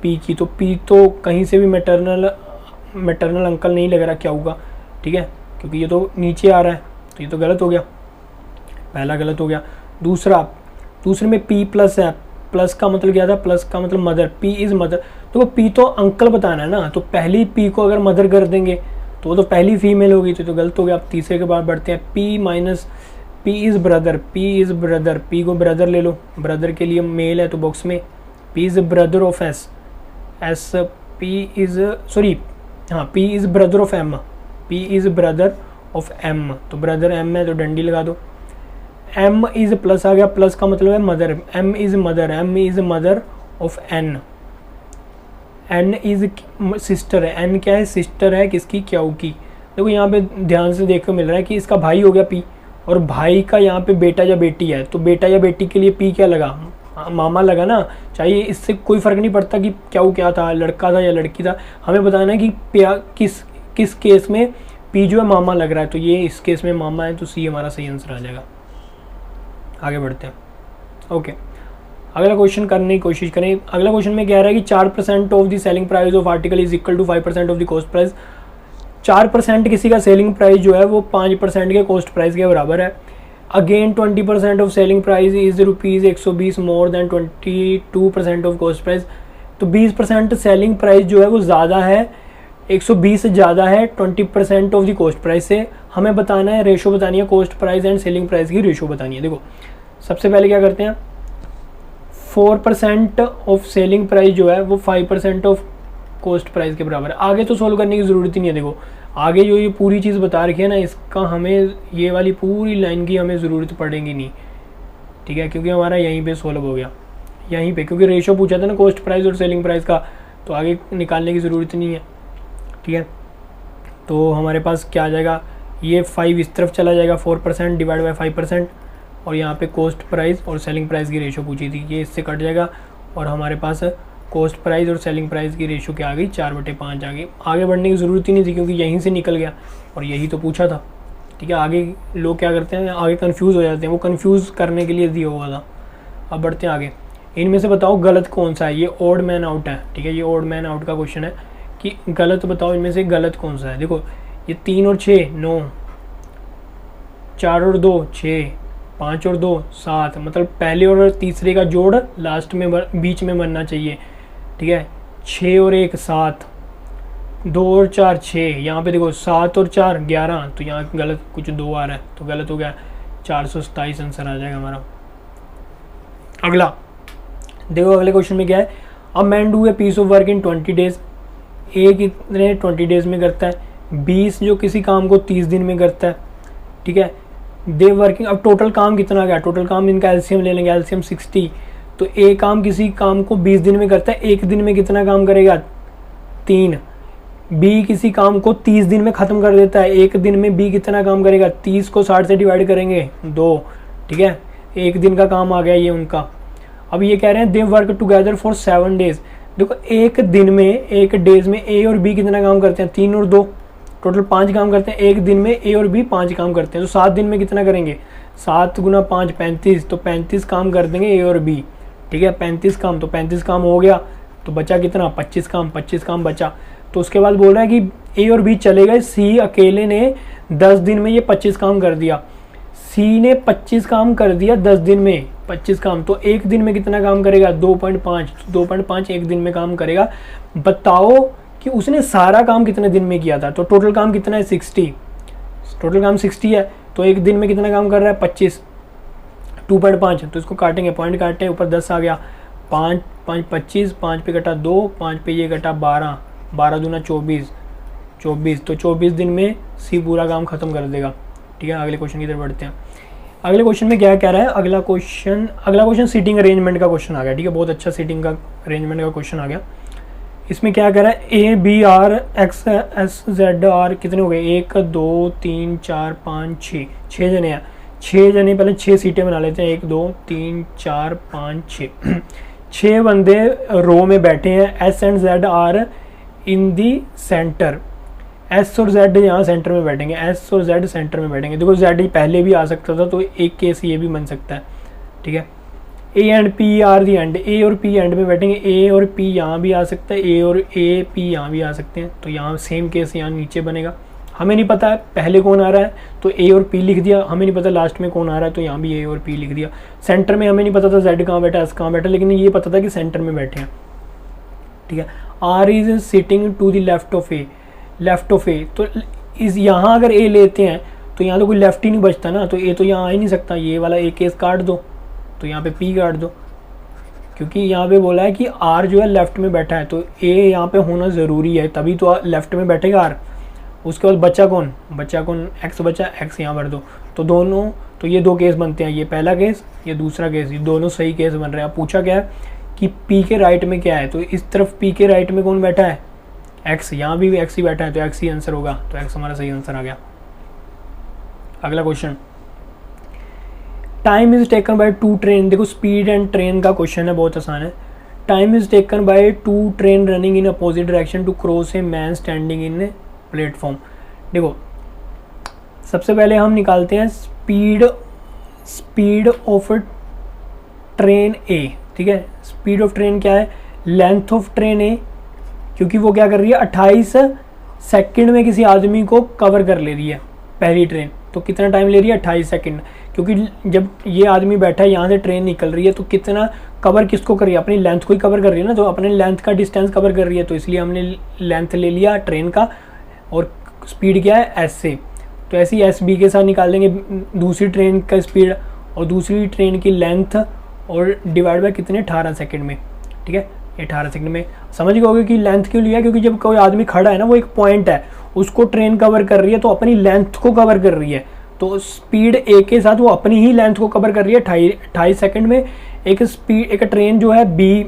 A: पी की, तो पी तो कहीं से भी मैटरनल अंकल नहीं लग रहा क्या होगा, ठीक है, क्योंकि ये तो नीचे आ रहा है तो ये तो गलत हो गया, पहला गलत हो गया। दूसरे में पी प्लस है, प्लस का मतलब क्या था, प्लस का मतलब मदर, पी इज़ मदर, तो पी तो अंकल बताना है ना, तो पहली पी को अगर मदर कर देंगे तो वो तो पहली फीमेल होगी तो गलत हो गया। आप तीसरे के बाद बढ़ते हैं, P minus P is brother, P is brother, P को ब्रदर ले लो, ब्रदर के लिए मेल है तो बॉक्स में P is brother of S, S P is sorry हाँ P is brother of M, P is brother of M, तो brother M है तो डंडी लगा दो। एम इज़ प्लस आ गया, प्लस का मतलब है mother, M is mother, M is mother of N, N is sister है, एन क्या है सिस्टर है किसकी क्याऊ की। देखो यहाँ पे ध्यान से देखने को मिल रहा है कि इसका भाई हो गया पी और भाई का यहाँ पे बेटा या बेटी है, तो बेटा या बेटी के लिए पी क्या लगा, मामा लगा ना, चाहिए इससे कोई फ़र्क नहीं पड़ता कि क्याऊ क्या था, लड़का था या लड़की था, हमें बताना है कि किस केस में पी जो है मामा लग रहा है, तो ये इस केस में मामा है तो सी हमारा सही आंसर आ जाएगा। आगे बढ़ते हैं। ओके, अगला क्वेश्चन करने की कोशिश करें। अगला क्वेश्चन में कह रहा है कि 4% of the selling price of article is equal to 5% of the cost price. 4% किसी का सेलिंग प्राइस जो है वो 5% के कॉस्ट प्राइस के बराबर है। Again 20% of selling price is ₹120 more than 22% of cost price. तो 20% सेलिंग प्राइस जो है वो ज़्यादा है, 120 से ज़्यादा है 20% ऑफ द कॉस्ट प्राइस से। हमें बताना है, रेशो बतानी है, cost price and selling price की रेशो बतानी है। देखो सबसे पहले क्या करते हैं, 4% ऑफ सेलिंग प्राइस जो है वो 5% ऑफ कॉस्ट प्राइस के बराबर है। आगे तो सॉल्व करने की ज़रूरत ही नहीं है। देखो आगे जो ये पूरी चीज़ बता रखी है ना, इसका हमें ये वाली पूरी लाइन की हमें ज़रूरत पड़ेगी नहीं, ठीक है, क्योंकि हमारा यहीं पे सॉल्व हो गया, यहीं पे, क्योंकि रेशो पूछा था ना कॉस्ट प्राइस और सेलिंग प्राइस का, तो आगे निकालने की ज़रूरत नहीं है, ठीक है। तो हमारे पास क्या आ जाएगा, ये 5 इस तरफ चला जाएगा, 4% डिवाइड बाई 5%, और यहाँ पे कॉस्ट प्राइस और सेलिंग प्राइस की रेशो पूछी थी, ये इससे कट जाएगा और हमारे पास कॉस्ट प्राइस और सेलिंग प्राइस की रेशो क्या आ गई, 4/5 आ गई। आगे बढ़ने की ज़रूरत ही नहीं थी क्योंकि यहीं से निकल गया और यही तो पूछा था, ठीक है। आगे लोग क्या करते हैं, आगे कन्फ्यूज़ हो जाते हैं, वो कन्फ्यूज़ करने के लिए दिया हुआ था। अब बढ़ते हैं आगे। इनमें से बताओ गलत कौन सा है, ये ओड मैन आउट है, ठीक है, ये ओड मैन आउट का क्वेश्चन है कि गलत बताओ इनमें से गलत कौन सा है। देखो ये 3 और 6 9, 4 और 2 6, 5 और 2 7, मतलब पहले और तीसरे का जोड़ लास्ट में बीच में बनना चाहिए, ठीक है। 6 और 1 7, 2 और 4 6, यहाँ पे देखो 7 और 4 11, तो यहाँ गलत कुछ 2 आ रहा है तो गलत हो गया, 427 आंसर आ जाएगा हमारा। अगला देखो, अगले क्वेश्चन में क्या है, a man do a piece of work in 20 days. A कितने 20 डेज में करता है, 20 जो किसी काम को 30 दिन में करता है, ठीक है। दे वर्किंग, अब टोटल काम कितना गया, टोटल काम इनका एलसीएम ले लेंगे, एलसीएम 60। तो ए काम किसी काम को 20 दिन में करता है, एक दिन में कितना काम करेगा 3। बी किसी काम को 30 दिन में ख़त्म कर देता है, एक दिन में बी कितना काम करेगा, 30 को 60 से डिवाइड करेंगे 2, ठीक है, एक दिन का काम आ गया ये उनका। अब ये कह रहे हैं they work together for 7 days. देखो एक दिन में, एक डेज में ए और बी कितना काम करते हैं, 3 और 2, टोटल 5 काम करते हैं। एक दिन में ए और बी 5 काम करते हैं, तो 7 दिन में कितना करेंगे, 7 गुना 5 35, तो 35 काम कर देंगे ए और बी, ठीक है, 35 काम, तो 35 काम हो गया, तो बचा कितना 25 काम, 25 काम बचा। तो उसके बाद बोल रहा है कि ए और बी चले गए, सी अकेले ने 10 दिन में ये 25 काम कर दिया, सी ने 25 काम कर दिया 10 दिन में, 25 काम, तो एक दिन में कितना काम करेगा, 2.5, 2.5 एक दिन में काम करेगा। बताओ कि उसने सारा काम कितने दिन में किया था, तो टोटल काम कितना है, 60, टोटल काम 60 है, तो एक दिन में कितना काम कर रहा है, 25, 2.5, तो इसको काटेंगे, पॉइंट काटे, ऊपर 10 आ गया, 5 5 25, 5 पे कटा 2, 5 पे ये कटा 12, 12 दूना 24, 24, तो 24 दिन में सी पूरा काम खत्म कर देगा। ठीक है, अगले क्वेश्चन की तरफ बढ़ते हैं। अगले क्वेश्चन में क्या कह रहा है, अगला क्वेश्चन सीटिंग अरेंजमेंट का क्वेश्चन आ गया। ठीक है, बहुत अच्छा सीटिंग का अरेंजमेंट का क्वेश्चन आ गया। इसमें क्या कह रहा है, A B R X S Z R कितने हो गए, 1 2 3 4 5 6, 6 जने हैं, 6 जने, पहले 6 सीटें बना लेते हैं, 1 2 3 4 5 6 6 बंदे रो में बैठे हैं, S and Z are in the center, S और जेड यहाँ सेंटर में बैठेंगे, एस और जेड सेंटर में बैठेंगे। देखो जेड पहले भी आ सकता था, तो एक केस ये भी बन सकता है। ठीक है, A and P are the end, A और पी एंड में बैठेंगे, ए और पी यहाँ भी आ सकता है, ए और ए पी यहाँ भी आ सकते हैं, तो यहाँ सेम केस यहाँ नीचे बनेगा। हमें नहीं पता है पहले कौन आ रहा है, तो ए और पी लिख दिया, हमें नहीं पता लास्ट में कौन आ रहा है, तो यहाँ भी ए और पी लिख दिया। सेंटर में हमें नहीं पता था जेड कहाँ बैठा, एस कहाँ बैठा, लेकिन ये पता था कि सेंटर में बैठे हैं। ठीक है, R is sitting to the left of A, left of A, तो इस यहाँ अगर ए लेते हैं तो यहाँ तो कोई लेफ्ट ही नहीं बचता ना, तो ए तो यहाँ आ ही नहीं सकता, ये वाला ए केस काट दो, तो यहाँ पे पी काट दो, क्योंकि यहाँ पे बोला है कि आर जो है लेफ्ट में बैठा है, तो ए यहाँ पे होना ज़रूरी है, तभी तो लेफ्ट में बैठेगा आर। उसके बाद बच्चा कौन, एक्स बचा, एक्स यहाँ भर दो, तो दोनों, तो ये दो केस बनते हैं, ये पहला केस, ये दूसरा केस, ये दोनों सही केस बन रहे हैं। अब पूछा क्या है कि पी के राइट में क्या है, तो इस तरफ पी के राइट में कौन बैठा है, एक्स, यहाँ भी एक्स ही बैठा है, तो एक्स ही आंसर होगा, तो एक्स हमारा सही आंसर आ गया। अगला question, time is taken by 2 train, देखो स्पीड एंड ट्रेन का क्वेश्चन है, बहुत आसान है। Time is taken by 2 train running in opposite direction to cross a man standing in a platform. देखो सबसे पहले हम निकालते हैं स्पीड ऑफ ट्रेन ए। ठीक है, स्पीड ऑफ ट्रेन क्या है, लेंथ ऑफ ट्रेन ए, क्योंकि वो क्या कर रही है, 28 सेकंड में किसी आदमी को कवर कर ले रही है पहली ट्रेन, तो कितना टाइम ले रही है, 28 सेकंड, क्योंकि जब ये आदमी बैठा है यहाँ से ट्रेन निकल रही है, तो कितना कवर किसको कर रही है, अपनी लेंथ को ही कवर कर रही है ना, तो अपने लेंथ का डिस्टेंस कवर कर रही है, तो इसलिए हमने लेंथ ले लिया ट्रेन का, और स्पीड क्या है, एस से, तो ऐसे ही एस बी के साथ निकाल देंगे दूसरी ट्रेन का स्पीड और दूसरी ट्रेन की लेंथ, और डिवाइड बाय कितने, 18 सेकंड में। ठीक है, 18 सेकंड में समझ गए कि लेंथ क्यों लिया, क्योंकि जब कोई आदमी खड़ा है ना, वो एक पॉइंट है, उसको ट्रेन कवर कर रही है, तो अपनी लेंथ को कवर कर रही है, तो स्पीड ए के साथ वो अपनी ही लेंथ को कवर कर रही है 28 सेकंड में। एक ट्रेन जो है बी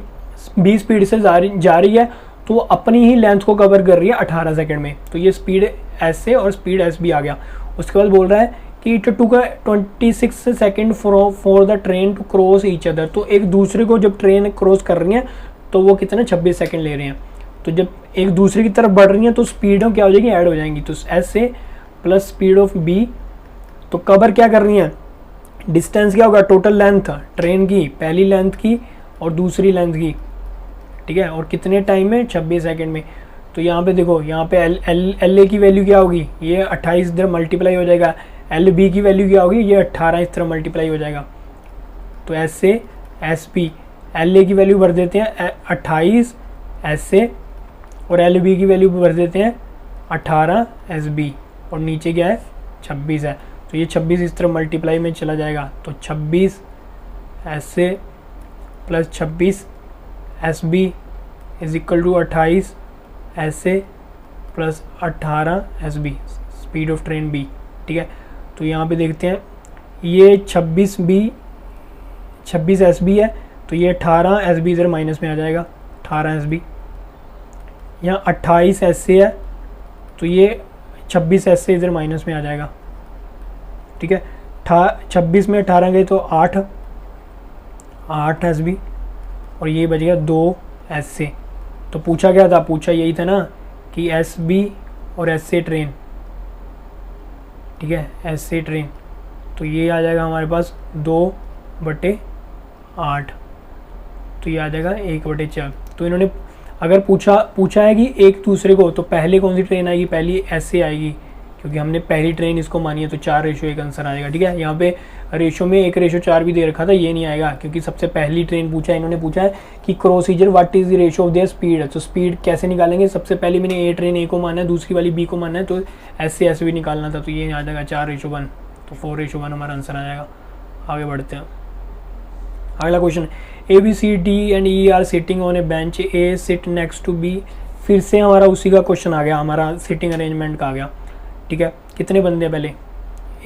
A: स्पीड से जा रही है, तो वो अपनी ही लेंथ को कवर कर रही है 18 सेकंड में, तो ये स्पीड एस से और स्पीड एस भी आ गया। उसके बाद बोल रहा है कि it took 26 second for the train to cross each other, तो एक दूसरे को जब ट्रेन क्रॉस कर रही है तो वो कितने 26 सेकंड ले रहे हैं, तो जब एक दूसरे की तरफ बढ़ रही हैं तो स्पीड क्या हो जाएगी, ऐड हो जाएंगी, तो एस से प्लस स्पीड ऑफ बी, तो कवर क्या कर रही हैं, डिस्टेंस क्या होगा, टोटल लेंथ ट्रेन की, पहली लेंथ की और दूसरी लेंथ की। ठीक है, और कितने टाइम में, 26 सेकंड में। तो यहाँ पे देखो, यहाँ पे एल ए की वैल्यू क्या होगी, ये 28 इधर मल्टीप्लाई हो जाएगा, एल बी की वैल्यू क्या होगी, ये 18 इस तरह मल्टीप्लाई हो जाएगा, तो एस से एस पी, एल ए की वैल्यू भर देते हैं 28 एस से, और एल बी की वैल्यू भर देते हैं 18 एस बी, और नीचे क्या है 26 है, तो ये 26 इस तरह मल्टीप्लाई में चला जाएगा, तो 26 एस से plus 26 S B is equal to 28 S से plus 18 S B, speed of train B. ठीक है, तो यहाँ पे देखते हैं, ये 26 एस बी है, तो ये 18 एस बी इधर माइनस में आ जाएगा, 18 एस बी, यहाँ 28 एस से है, तो ये 26 एस से इधर माइनस में आ जाएगा। ठीक है, 26 में 18 गए तो 8 एस बी, और ये बच गया 2 एस से। तो पूछा क्या था, पूछा यही था ना कि एस बी और एस से ट्रेन। ठीक है, एस से ट्रेन, तो ये आ जाएगा हमारे पास 2/8, तो ये आ जाएगा 1/4। तो इन्होंने अगर पूछा है कि एक दूसरे को, तो पहले कौन सी ट्रेन आएगी, पहली एस से आएगी, क्योंकि हमने पहली ट्रेन इसको मानी है, तो 4:1 आंसर आएगा। ठीक है, यहाँ पे रेशो में 1:4 भी दे रखा था, ये नहीं आएगा क्योंकि सबसे पहली ट्रेन पूछा है, इन्होंने पूछा है कि क्रॉसिजर what is the ratio of their speed. तो स्पीड कैसे निकालेंगे, सबसे पहले मैंने ए ट्रेन ए को माना है, दूसरी वाली बी को माना है, तो ऐसे ऐसे भी निकालना था, तो ये आ जाएगा 4:1, तो 4:1 हमारा आंसर आ जाएगा। आगे बढ़ते हैं, अगला question, A B C D and E are sitting on a bench, A sit next to B. फिर से हमारा उसी का क्वेश्चन आ गया, हमारा सिटिंग अरेंजमेंट का आ गया। ठीक है, कितने बंदे हैं, पहले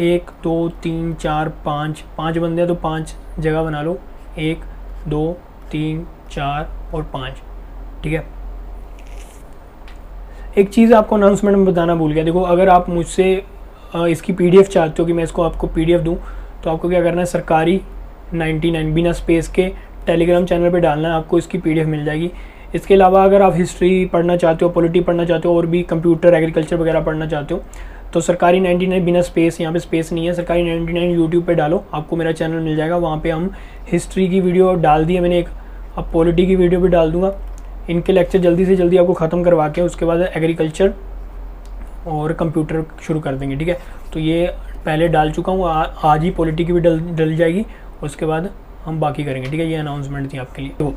A: 1 2 3 4 5 5 बंदे हैं, तो 5 जगह बना लो, 1 2 3 4 और 5। ठीक है, एक चीज़ आपको अनाउंसमेंट में बताना भूल गया, देखो अगर आप मुझसे इसकी पीडीएफ चाहते हो कि मैं इसको आपको पीडीएफ दूं, तो आपको क्या करना है, सरकारी 99 बिना स्पेस के टेलीग्राम चैनल पे डालना है, आपको इसकी पीडीएफ मिल जाएगी। इसके अलावा अगर आप हिस्ट्री पढ़ना चाहते हो, पॉलिटी पढ़ना चाहते हो और भी कंप्यूटर एग्रीकल्चर वगैरह पढ़ना चाहते हो, तो सरकारी 99 बिना स्पेस, यहाँ पे स्पेस नहीं है, सरकारी 99 यूट्यूब पे डालो, आपको मेरा चैनल मिल जाएगा। वहाँ पे हम हिस्ट्री की वीडियो डाल दी है मैंने एक, अब पॉलिटी की वीडियो भी डाल दूँगा। इनके लेक्चर जल्दी से जल्दी आपको ख़त्म करवा के उसके बाद एग्रीकल्चर और कंप्यूटर शुरू कर देंगे। ठीक है, तो ये पहले डाल चुका हूँ, आज ही पॉलिटी की भी डल जाएगी, उसके बाद हम बाकी करेंगे। ठीक है, ये अनाउंसमेंट थी आपके लिए। तो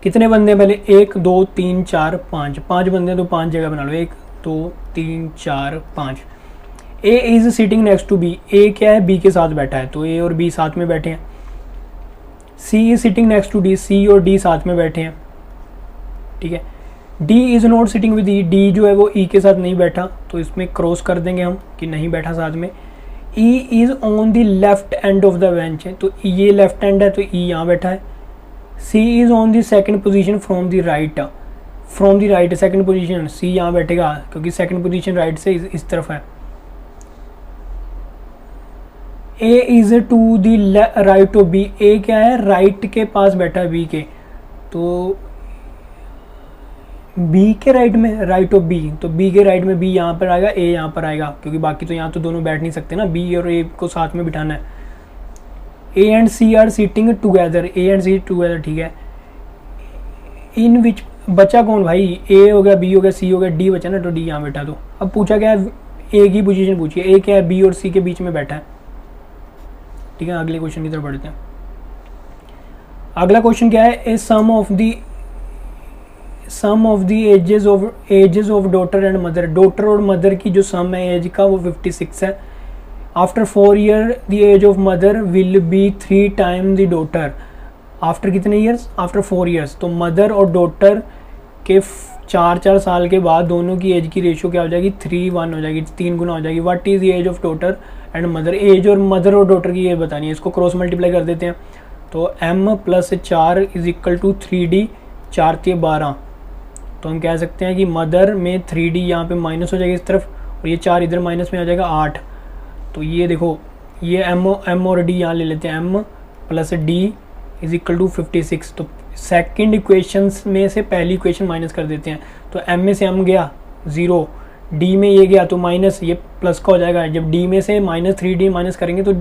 A: कितने बंदे हैं, पहले 1 2 3 4 5 5 बंदे हैं, तो 5 जगह बना लो, 1 2 3 4 5। A is sitting next to B, A क्या है, बी के साथ बैठा है, तो ए और बी साथ में बैठे हैं। C is sitting next to D, C और डी साथ में बैठे हैं। ठीक है, D is not sitting with E, D जो है वो ई के साथ नहीं बैठा, तो इसमें क्रॉस कर देंगे हम कि नहीं बैठा साथ में। E is on the left end of the bench है, तो ये लेफ्ट हैंड है, तो ई यहाँ बैठा है। C is on the second position from the right, from the right second position, C यहाँ बैठेगा क्योंकि सेकंड पोजीशन राइट से इस तरफ है। A is to the right of B, A क्या है, राइट के पास बैठा है बी के, तो बी के राइट में, राइट ऑफ बी, तो बी के राइट में बी यहाँ पर आएगा, ए यहाँ पर आएगा, क्योंकि बाकी तो यहाँ तो दोनों बैठ नहीं सकते ना, बी और ए को साथ में बिठाना है। A and C are sitting together, A and C together. ठीक है, इन विच बचा कौन भाई, ए हो गया, बी हो गया, सी हो गया, डी बचा ना, तो डी यहाँ बैठा। तो अब पूछा गया ए की पोजीशन पूछिए, ए क्या है, बी और सी के बीच में बैठा है। ठीक है, अगले क्वेश्चन की तरफ बढ़ते हैं। अगला क्वेश्चन क्या है, a sum of the ages of daughter and mother, daughter और मदर की जो सम है एज का वो 56 है। After 4 year the age of mother will be 3 time the daughter, after कितने ईयर्स, आफ्टर 4 ईयर्स, तो मदर और डॉटर के 4 साल के बाद दोनों की एज की रेशियो क्या हो जाएगी, 3:1 हो जाएगी, 3 गुना हो जाएगी। What is the age of daughter and mother, age और मदर और डॉटर की एज बतानी है, इसको क्रॉस मल्टीप्लाई कर देते हैं, तो m + 4 = 3d, 4 × 12, तो हम कह सकते हैं कि मदर में 3d यहाँ पे माइनस हो जाएगा इस तरफ, और ये 4 इधर माइनस में आ जाएगा 8। तो ये देखो, ये m और d यहाँ ले लेते हैं, m + d = 56। तो सेकंड इक्वेशन में से पहली इक्वेशन माइनस कर देते हैं, तो m में से m गया 0, d में ये गया तो माइनस, ये प्लस का हो जाएगा। जब d में से -3d माइनस करेंगे तो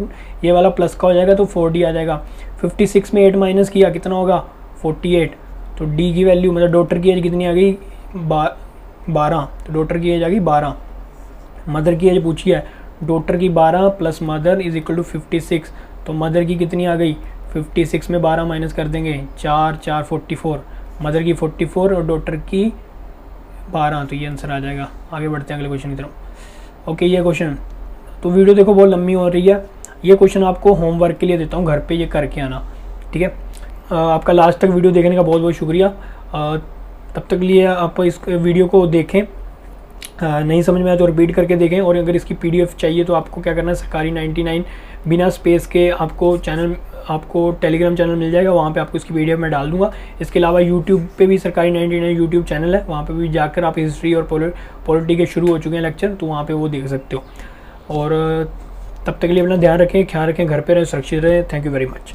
A: ये वाला प्लस का हो जाएगा, तो 4d आ जाएगा। 56 में 8 माइनस किया, कितना होगा, 48। तो d की वैल्यू, मतलब डॉटर की एज कितनी आ गई, 12, तो डॉटर की एज आ गई 12। मदर की एज पूछी है, डॉटर की 12 + मदर = 56, तो मदर की कितनी आ गई, 56 में 12 माइनस कर देंगे, 4 4 44, मदर की 44 और डॉटर की 12, तो ये आंसर आ जाएगा। आगे बढ़ते हैं अगले क्वेश्चन की तरफ। ओके, ये क्वेश्चन, तो वीडियो देखो बहुत लंबी हो रही है, ये क्वेश्चन आपको होमवर्क के लिए देता हूँ, घर पे ये करके आना। ठीक है, आपका लास्ट तक वीडियो देखने का बहुत बहुत शुक्रिया। तब तक लिए आप इस वीडियो को देखें, नहीं समझ में आया तो रिपीट करके देखें, और अगर इसकी पीडीएफ चाहिए तो आपको क्या करना है, सरकारी 99 बिना स्पेस के आपको टेलीग्राम चैनल मिल जाएगा, वहाँ पे आपको इसकी पीडीएफ मैं डाल दूंगा। इसके अलावा यूट्यूब पे भी सरकारी 99 यूट्यूब चैनल है, वहाँ पे भी जाकर आप हिस्ट्री और पॉलिटी के शुरू हो चुके हैं लेक्चर, तो वहाँ पे वो देख सकते हो। और तब तक के लिए अपना ध्यान रखें, ख्याल रखें, घर पे रहें, सुरक्षित रहें। Thank you very much.